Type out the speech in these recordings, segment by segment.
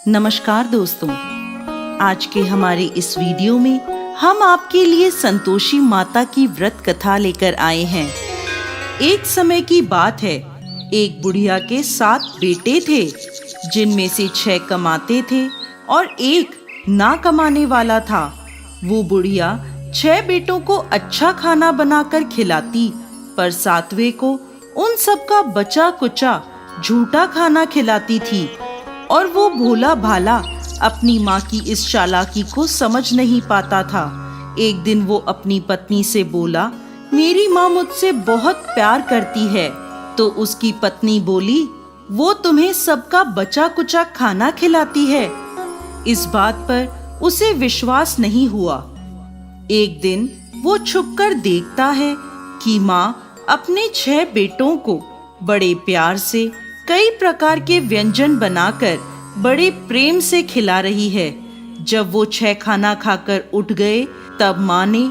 नमस्कार दोस्तों, आज के हमारे इस वीडियो में हम आपके लिए संतोषी माता की व्रत कथा लेकर आए हैं। एक समय की बात है, एक बुढ़िया के 7 बेटे थे, जिनमें से 6 कमाते थे और एक ना कमाने वाला था। वो बुढ़िया 6 बेटों को अच्छा खाना बनाकर खिलाती, पर 7वें को उन सब का बचा कुचा झूठा खाना खिलाती थी। और वो भोला भाला अपनी माँ की इस चालाकी को समझ नहीं पाता था। एक दिन वो अपनी पत्नी से बोला, मेरी माँ मुझसे बहुत प्यार करती है। तो उसकी पत्नी बोली, वो तुम्हें सबका बचा कुचा खाना खिलाती है। इस बात पर उसे विश्वास नहीं हुआ। एक दिन वो छुपकर देखता है कि माँ अपने 6 बेटों को बड़े प्यार से कई प्रकार के व्यंजन बनाकर बड़े प्रेम से खिला रही है। जब वो 6 खाना खाकर उठ गए, तब माँ ने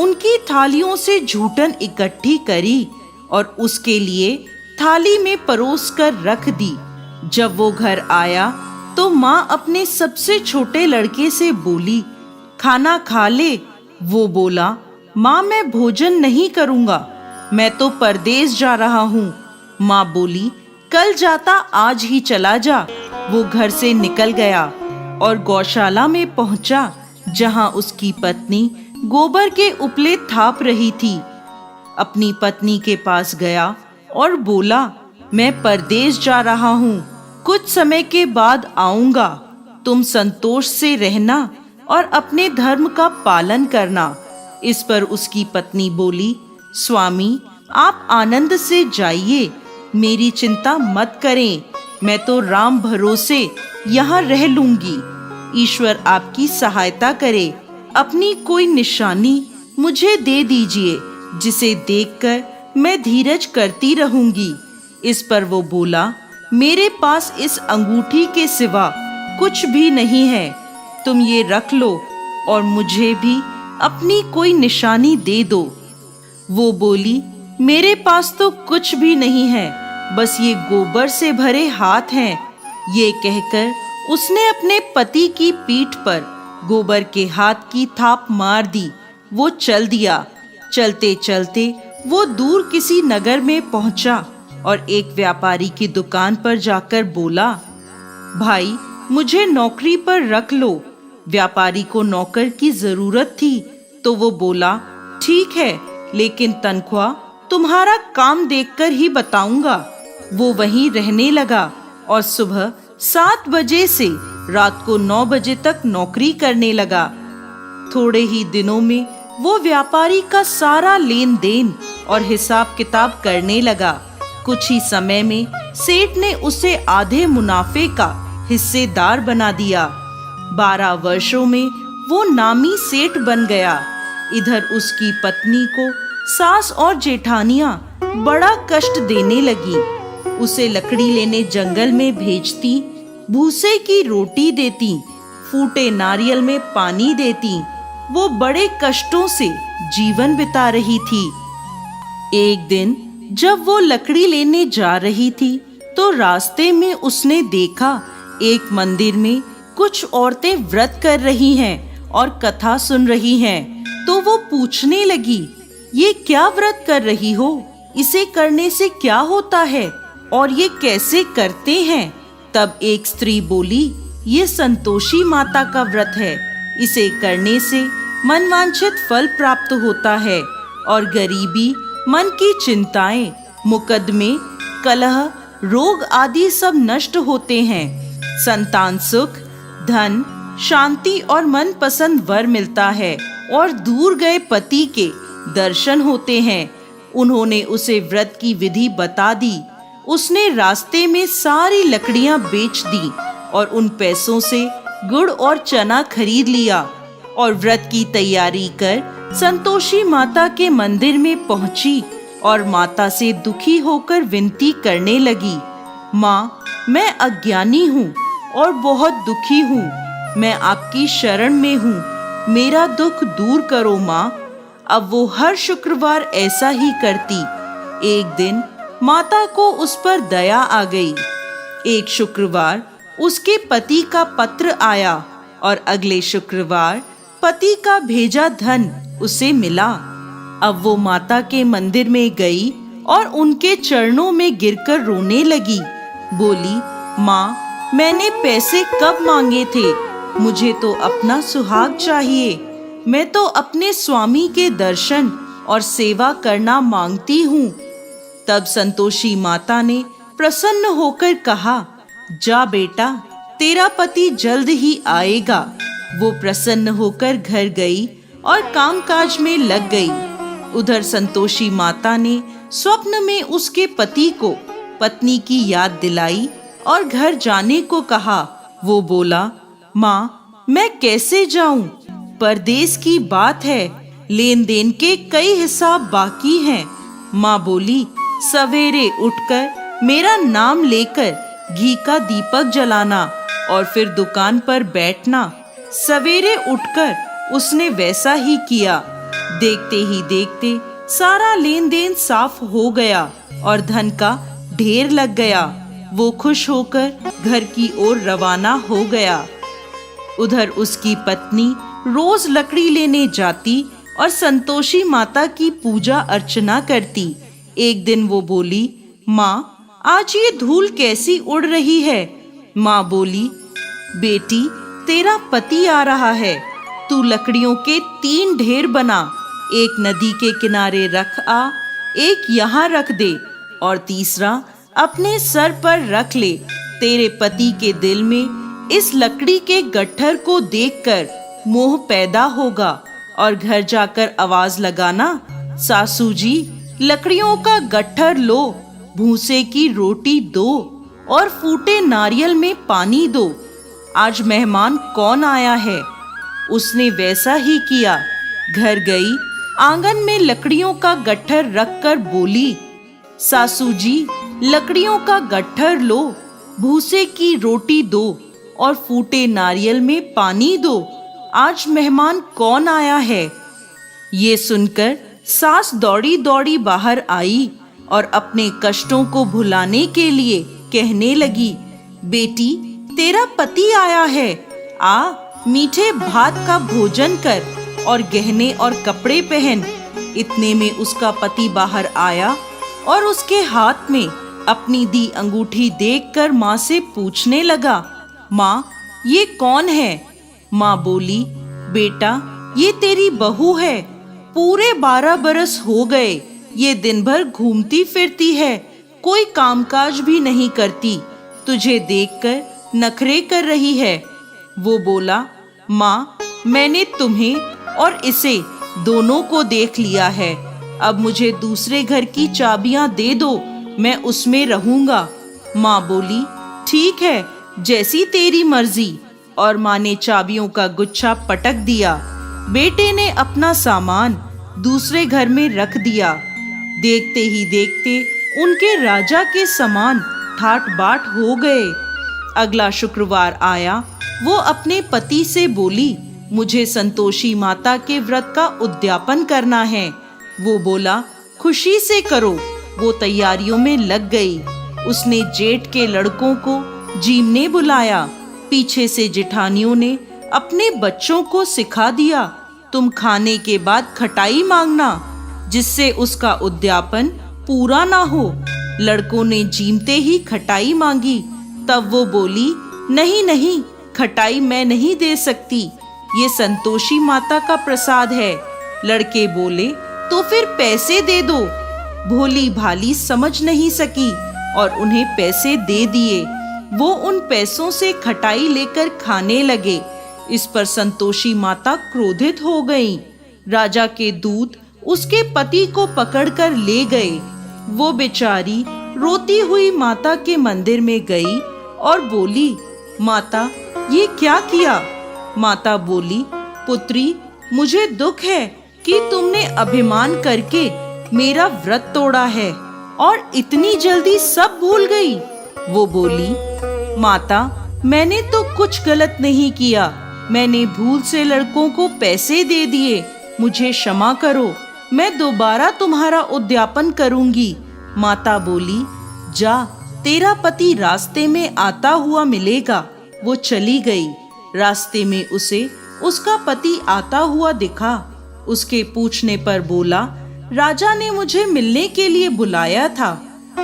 उनकी थालियों से झूठन इकट्ठी करी और उसके लिए थाली में परोस कर रख दी। जब वो घर आया तो माँ अपने सबसे छोटे लड़के से बोली, खाना खा ले। वो बोला, माँ मैं भोजन नहीं करूँगा, मैं तो परदेश जा रहा हूँ। माँ बोली, कल जाता आज ही चला जा। वो घर से निकल गया और गौशाला में पहुंचा, जहां उसकी पत्नी गोबर के उपले थाप रही थी। अपनी पत्नी के पास गया और बोला, मैं परदेश जा रहा हूँ, कुछ समय के बाद आऊंगा। तुम संतोष से रहना और अपने धर्म का पालन करना। इस पर उसकी पत्नी बोली, स्वामी आप आनंद से जाइए, मेरी चिंता मत करें, मैं तो राम भरोसे यहाँ रह लूंगी। ईश्वर आपकी सहायता करे। अपनी कोई निशानी मुझे दे दीजिए, जिसे देखकर मैं धीरज करती रहूंगी। इस पर वो बोला, मेरे पास इस अंगूठी के सिवा कुछ भी नहीं है, तुम ये रख लो और मुझे भी अपनी कोई निशानी दे दो। वो बोली, मेरे पास तो कुछ भी नहीं है, बस ये गोबर से भरे हाथ हैं। ये कहकर उसने अपने पति की पीठ पर गोबर के हाथ की थाप मार दी। वो चल दिया। चलते चलते वो दूर किसी नगर में पहुंचा और एक व्यापारी की दुकान पर जाकर बोला, भाई मुझे नौकरी पर रख लो। व्यापारी को नौकर की जरूरत थी, तो वो बोला, ठीक है, लेकिन तनख्वाह तुम्हारा काम देखकर ही बताऊंगा। वो वहीं रहने लगा और सुबह 7 बजे से रात को 9 बजे तक नौकरी करने लगा। थोड़े ही दिनों में वो व्यापारी का सारा लेन देन और हिसाब किताब करने लगा। कुछ ही समय में सेठ ने उसे आधे मुनाफे का हिस्सेदार बना दिया। 12 वर्षों में वो नामी सेठ बन गया। इधर उसकी पत्नी को सास और जेठानियां बड़ा कष्ट देने लगी। उसे लकड़ी लेने जंगल में भेजती, भूसे की रोटी देती, फूटे नारियल में पानी देती। वो बड़े कष्टों से जीवन बिता रही थी। एक दिन जब वो लकड़ी लेने जा रही थी, तो रास्ते में उसने देखा एक मंदिर में कुछ औरतें व्रत कर रही हैं और कथा सुन रही हैं। तो वो पूछने लगी, ये क्या व्रत कर रही हो? इसे करने से क्या होता है और ये कैसे करते हैं? तब एक स्त्री बोली, ये संतोषी माता का व्रत है, इसे करने से मनवांछित फल प्राप्त होता है और गरीबी, मन की चिंताएं, मुकदमे, कलह, रोग आदि सब नष्ट होते हैं। संतान सुख, धन, शांति और मनपसंद वर मिलता है और दूर गए पति के दर्शन होते हैं। उन्होंने उसे व्रत की विधि बता दी। उसने रास्ते में सारी लकड़ियां बेच दी और उन पैसों से गुड़ और चना खरीद लिया और व्रत की तैयारी कर संतोषी माता के मंदिर में पहुंची और माता से दुखी होकर विनती करने लगी, माँ मैं अज्ञानी हूँ और बहुत दुखी हूँ, मैं आपकी शरण में हूँ, मेरा दुख दूर करो माँ। अब वो हर शुक्रवार ऐसा ही करती। एक दिन माता को उस पर दया आ गई। एक शुक्रवार उसके पति का पत्र आया और अगले शुक्रवार पति का भेजा धन उसे मिला। अब वो माता के मंदिर में गई और उनके चरणों में गिरकर रोने लगी। बोली, माँ, मैंने पैसे कब मांगे थे? मुझे तो अपना सुहाग चाहिए। मैं तो अपने स्वामी के दर्शन और सेवा करना मांगती हूँ। तब संतोषी माता ने प्रसन्न होकर कहा, जा बेटा, तेरा पति जल्द ही आएगा। वो प्रसन्न होकर घर गई और कामकाज में लग गई। उधर संतोषी माता ने स्वप्न में उसके पति को पत्नी की याद दिलाई और घर जाने को कहा। वो बोला, माँ, मैं कैसे जाऊं? परदेश की बात है, लेन देन के कई हिसाब बाकी हैं। माँ बोली, सवेरे उठकर मेरा नाम लेकर घी का दीपक जलाना और फिर दुकान पर बैठना। सवेरे उठकर उसने वैसा ही किया। देखते ही देखते सारा लेन देन साफ हो गया और धन का ढेर लग गया। वो खुश होकर घर की ओर रवाना हो गया। उधर उसकी पत्नी रोज लकड़ी लेने जाती और संतोषी माता की पूजा अर्चना करती। एक दिन वो बोली, माँ, आज ये धूल कैसी उड़ रही है? माँ बोली, बेटी, तेरा पति आ रहा है। तू लकड़ियों के 3 ढेर बना, एक नदी के किनारे रख आ, एक यहाँ रख दे और तीसरा अपने सर पर रख ले। तेरे पति के दिल में इस लकड़ी के गट्ठर को देखकर मोह पैदा होगा और घर जाकर आवाज लगाना, सासू जी, लकड़ियों का गट्ठर लो, भूसे की रोटी दो और फूटे नारियल में पानी दो। आज मेहमान कौन आया है? उसने वैसा ही किया। घर गई, आंगन में लकड़ियों का गट्ठर रखकर बोली, सासू जी, लकड़ियों का गट्ठर लो, भूसे की रोटी दो और फूटे नारियल में पानी दो। आज मेहमान कौन आया है? ये सुनकर सास दौड़ी दौड़ी बाहर आई और अपने कष्टों को भुलाने के लिए कहने लगी, बेटी, तेरा पति आया है। आ, मीठे भात का भोजन कर और गहने और कपड़े पहन। इतने में उसका पति बाहर आया और उसके हाथ में अपनी दी अंगूठी देखकर माँ से पूछने लगा, माँ, ये कौन है? माँ बोली, बेटा, ये तेरी बहू है। पूरे 12 बरस हो गए ये दिन भर घूमती फिरती है, कोई कामकाज भी नहीं करती, तुझे देखकर नखरे कर रही है। वो बोला, माँ, मैंने तुम्हें और इसे दोनों को देख लिया है। अब मुझे दूसरे घर की चाबियां दे दो, मैं उसमें रहूंगा। माँ बोली, ठीक है, जैसी तेरी मर्जी। और माँ ने चाबियों का गुच्छा पटक दिया। बेटे ने अपना सामान दूसरे घर में रख दिया। देखते ही देखते उनके राजा के समान ठाट बाट हो गए। अगला शुक्रवार आया। वो अपने पति से बोली, मुझे संतोषी माता के व्रत का उद्यापन करना है। वो बोला, खुशी से करो। वो तैयारियों में लग गई। उसने जेठ के लड़कों को जीमने बुलाया। पीछे से जेठानियों ने अपने बच्चों को सिखा दिया, तुम खाने के बाद खटाई मांगना, जिससे उसका उद्यापन पूरा ना हो। लड़कों ने जीमते ही खटाई मांगी। तब वो बोली, नहीं नहीं, खटाई मैं नहीं दे सकती, ये संतोषी माता का प्रसाद है। लड़के बोले, तो फिर पैसे दे दो। भोली भाली समझ नहीं सकी और उन्हें पैसे दे दिए। वो उन पैसों से खटाई लेकर खाने लगे। इस पर संतोषी माता क्रोधित हो गईं। राजा के दूत उसके पति को पकड़कर ले गए। वो बेचारी रोती हुई माता के मंदिर में गई और बोली, माता, ये क्या किया? माता बोली, पुत्री, मुझे दुख है कि तुमने अभिमान करके मेरा व्रत तोड़ा है और इतनी जल्दी सब भूल गई। वो बोली, माता, मैंने तो कुछ गलत नहीं किया। मैंने भूल से लड़कों को पैसे दे दिए। मुझे क्षमा करो, मैं दोबारा तुम्हारा उद्यापन करूंगी। माता बोली, जा, तेरा पति रास्ते में आता हुआ मिलेगा। वो चली गई। रास्ते में उसे उसका पति आता हुआ दिखा। उसके पूछने पर बोला, राजा ने मुझे मिलने के लिए बुलाया था।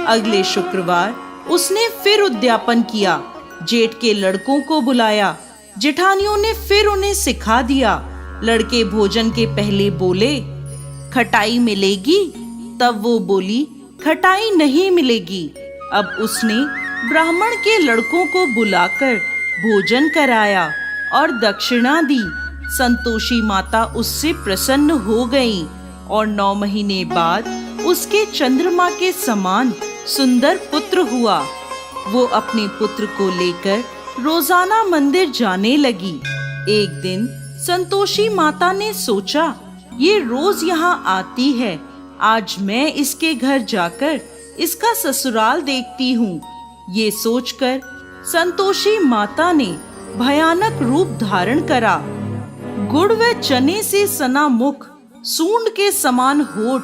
अगले शुक्रवार उसने फिर उद्यापन किया। जेठ के लड़कों को बुलाया। जेठानियों ने फिर उन्हें सिखा दिया। लड़के भोजन के पहले बोले, खटाई मिलेगी? तब वो बोली, खटाई नहीं मिलेगी। अब उसने ब्राह्मण के लड़कों को बुलाकर भोजन कराया और दक्षिणा दी। संतोषी माता उससे प्रसन्न हो गई और 9 महीने बाद उसके चंद्रमा के समान सुंदर पुत्र हुआ। वो अपने पुत्र को लेकर रोजाना मंदिर जाने लगी। एक दिन संतोषी माता ने सोचा, ये रोज यहाँ आती है, आज मैं इसके घर जाकर इसका ससुराल देखती हूँ। ये सोचकर संतोषी माता ने भयानक रूप धारण करा। गुड़ व चने से सना मुख, सूंड के समान होठ,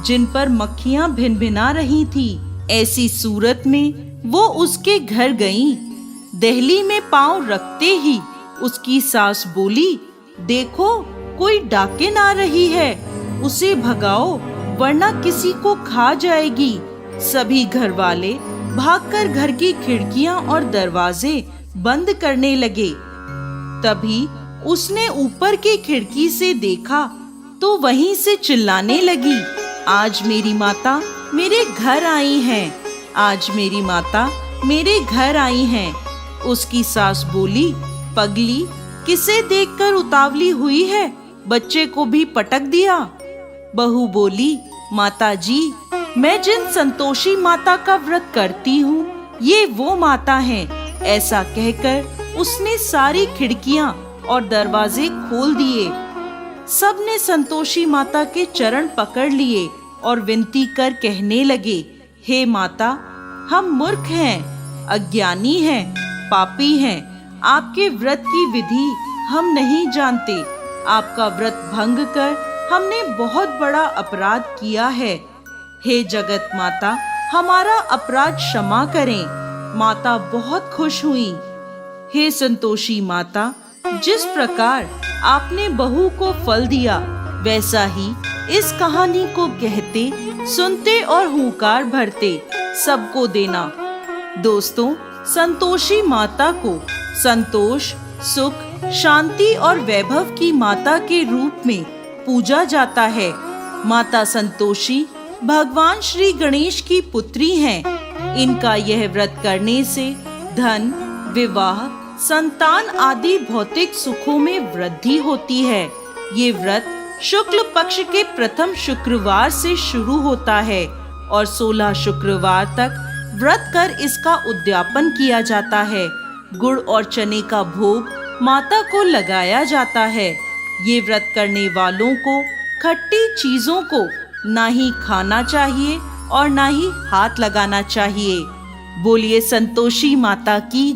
जिन पर मक्खियां भिनभिना रही थी, ऐसी सूरत में वो उसके घर गईं। दहली में पांव रखते ही उसकी सास बोली, देखो कोई डाकिन आ रही है, उसे भगाओ वरना किसी को खा जाएगी। सभी घर वाले भागकर घर की खिड़कियां और दरवाजे बंद करने लगे। तभी उसने ऊपर की खिड़की से देखा तो वहीं से चिल्लाने लगी, आज मेरी माता मेरे घर आई हैं, आज मेरी माता मेरे घर आई हैं। उसकी सास बोली, पगली, किसे देखकर उतावली हुई है, बच्चे को भी पटक दिया। बहू बोली, माता जी, मैं जिन संतोषी माता का व्रत करती हूँ, ये वो माता हैं। ऐसा कहकर उसने सारी खिड़कियां और दरवाजे खोल दिए। सबने संतोषी माता के चरण पकड़ लिए और विनती कर कहने लगे, हे माता, हम मूर्ख हैं, अज्ञानी हैं, पापी हैं। आपके व्रत की विधि हम नहीं जानते। आपका व्रत भंग कर हमने बहुत बड़ा अपराध किया है। हे जगत माता, हमारा अपराध क्षमा करें। माता बहुत खुश हुई। हे संतोषी माता, जिस प्रकार आपने बहू को फल दिया, वैसा ही इस कहानी को कहते, सुनते और हुंकार भरते सबको देना। दोस्तों, संतोषी माता को संतोष, सुख, शांति और वैभव की माता के रूप में पूजा जाता है। माता संतोषी भगवान श्री गणेश की पुत्री हैं। इनका यह व्रत करने से धन, विवाह, संतान आदि भौतिक सुखों में वृद्धि होती है। ये व्रत शुक्ल पक्ष के प्रथम शुक्रवार से शुरू होता है और 16 शुक्रवार तक व्रत कर इसका उद्यापन किया जाता है। गुड़ और चने का भोग माता को लगाया जाता है। ये व्रत करने वालों को खट्टी चीजों को ना ही खाना चाहिए और ना ही हाथ लगाना चाहिए। बोलिए संतोषी माता की